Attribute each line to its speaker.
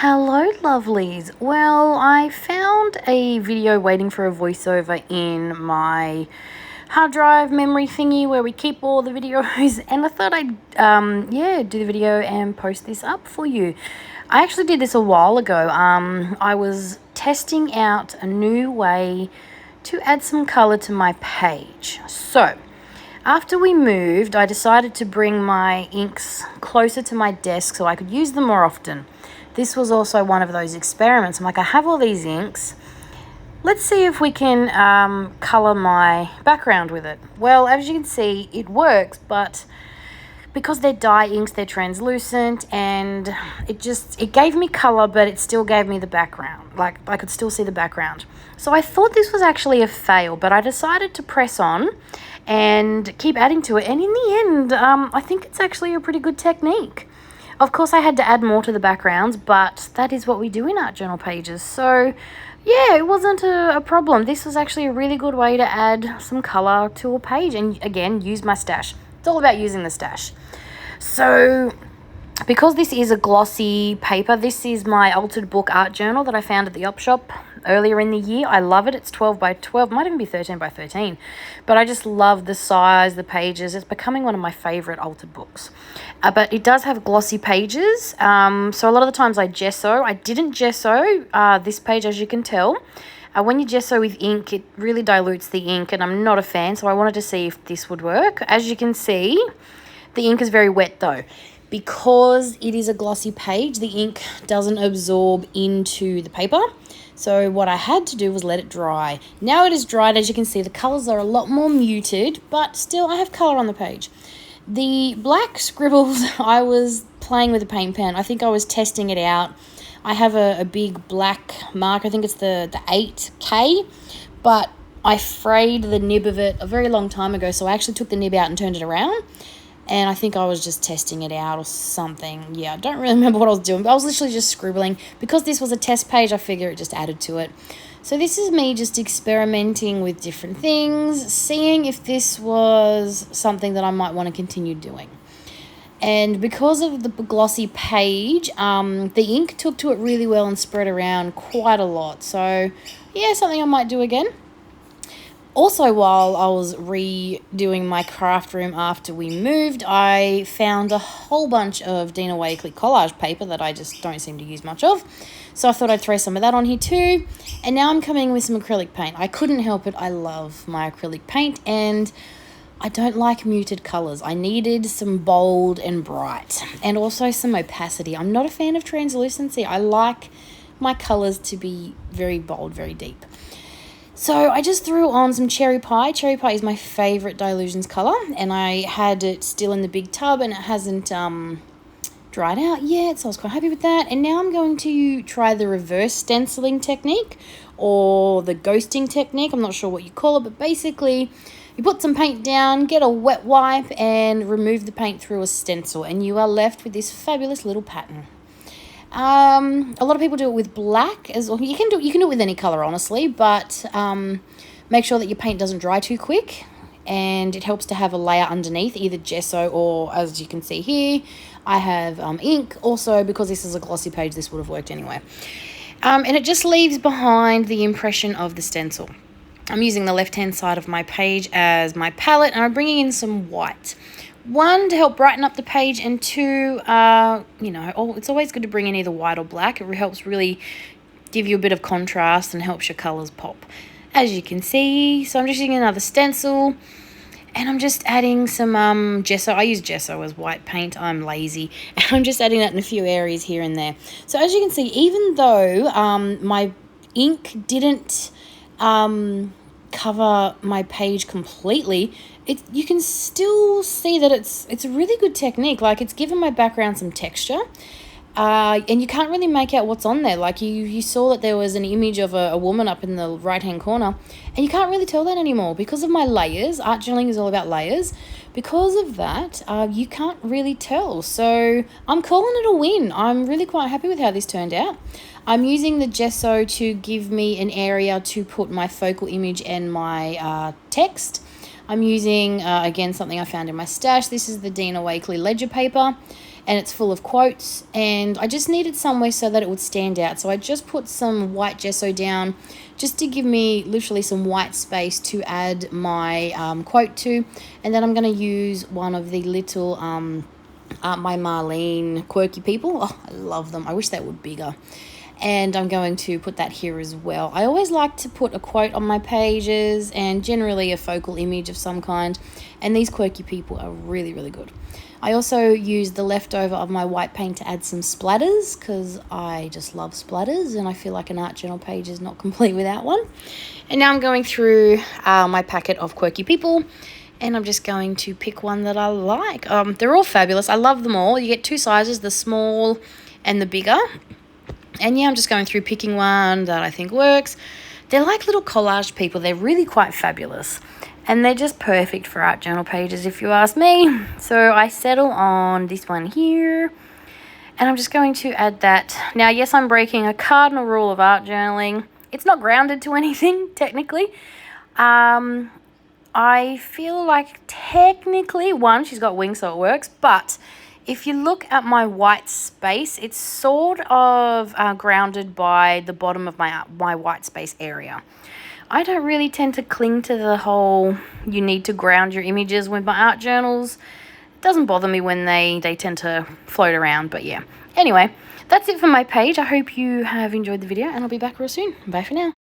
Speaker 1: Hello, lovelies. Well, I found a video waiting for a voiceover in my hard drive memory thingy where we keep all the videos, and I thought I'd do the video and post this up for you. I actually did this a while ago. I was testing out a new way to add some color to my page. So after we moved, I decided to bring my inks closer to my desk so I could use them more often. This was also one of those experiments. I'm like, I have all these inks. Let's see if we can color my background with it. Well, as you can see, it works, but because they're dye inks, they're translucent, and it gave me color, but it still gave me the background. Like, I could still see the background. So I thought this was actually a fail, but I decided to press on and keep adding to it. And in the end, I think it's actually a pretty good technique. Of course, I had to add more to the backgrounds, but that is what we do in art journal pages. So yeah, it wasn't a problem. This was actually a really good way to add some color to a page, and again, use my stash. It's all about using the stash. So because this is a glossy paper, this is my altered book art journal that I found at the op shop earlier in the year. I love it. It's 12 by 12, might even be 13 by 13, but I just love the size, the pages. It's becoming one of my favorite altered books. But it does have glossy pages, so a lot of the times I gesso. I didn't gesso this page, as you can tell. When you gesso with ink, it really dilutes the ink, and I'm not a fan, so I wanted to see if this would work. As you can see, the ink is very wet though. Because it is a glossy page, the ink doesn't absorb into the paper. So what I had to do was let it dry. Now it is dried. As you can see, the colors are a lot more muted, but still I have color on the page. The black scribbles, I was playing with a paint pen. I think I was testing it out. I have a big black mark. I think it's the 8K, but I frayed the nib of it a very long time ago. So I actually took the nib out and turned it around. And I think I was just testing it out or something. Yeah, I don't really remember what I was doing, but I was literally just scribbling. Because this was a test page, I figure it just added to it. So this is me just experimenting with different things, seeing if this was something that I might want to continue doing. And because of the glossy page, the ink took to it really well and spread around quite a lot. So yeah, something I might do again. Also, while I was redoing my craft room after we moved, I found a whole bunch of Dina Wakley collage paper that I just don't seem to use much of. So I thought I'd throw some of that on here too. And now I'm coming with some acrylic paint. I couldn't help it. I love my acrylic paint, and I don't like muted colors. I needed some bold and bright, and also some opacity. I'm not a fan of translucency. I like my colors to be very bold, very deep. So I just threw on some cherry pie. Cherry pie is my favorite Dylusions color, and I had it still in the big tub, and it hasn't dried out yet, so I was quite happy with that. And now I'm going to try the reverse stenciling technique, or the ghosting technique. I'm not sure what you call it, but basically you put some paint down, get a wet wipe, and remove the paint through a stencil, and you are left with this fabulous little pattern. A lot of people do it with black as well. You can do it with any color, honestly, but make sure that your paint doesn't dry too quick, and it helps to have a layer underneath, either gesso or, as you can see here, I have ink. Also, because this is a glossy page, this would have worked anyway. And it just leaves behind the impression of the stencil. I'm using the left-hand side of my page as my palette, and I'm bringing in some white. One, to help brighten up the page, and two, it's always good to bring in either white or black. It helps really give you a bit of contrast and helps your colours pop, as you can see. So I'm just using another stencil, and I'm just adding some gesso. I use gesso as white paint. I'm lazy, and I'm just adding that in a few areas here and there. So as you can see, even though my ink didn't cover my page completely, you can still see that it's a really good technique. Like, it's given my background some texture, and you can't really make out what's on there. Like, you saw that there was an image of a woman up in the right hand corner, and you can't really tell that anymore because of my layers. Art journaling is all about layers. Because of that, you can't really tell. So I'm calling it a win. I'm really quite happy with how this turned out. I'm using the gesso to give me an area to put my focal image and my text. I'm using, again, something I found in my stash. This is the Dina Wakley ledger paper. and it's full of quotes, and I just needed somewhere so that it would stand out. So I just put some white gesso down just to give me literally some white space to add my quote to. And then I'm going to use one of the little my Marlene quirky people. Oh, I love them. I wish they were bigger. And I'm going to put that here as well. I always like to put a quote on my pages and generally a focal image of some kind. And these quirky people are really, really good. I also used the leftover of my white paint to add some splatters because I just love splatters and I feel like an art journal page is not complete without one. And now I'm going through my packet of quirky people, and I'm just going to pick one that I like. They're all fabulous. I love them all. You get two sizes, the small and the bigger. And yeah, I'm just going through picking one that I think works. They're like little collage people. They're really quite fabulous. And they're just perfect for art journal pages, if you ask me. So I settle on this one here. And I'm just going to add that. Now, yes, I'm breaking a cardinal rule of art journaling. It's not grounded to anything, technically. I feel like technically, one, she's got wings, so it works. But if you look at my white space, it's sort of grounded by the bottom of my white space area. I don't really tend to cling to the whole you need to ground your images with my art journals. It doesn't bother me when they tend to float around, but yeah. Anyway, that's it for my page. I hope you have enjoyed the video, and I'll be back real soon. Bye for now.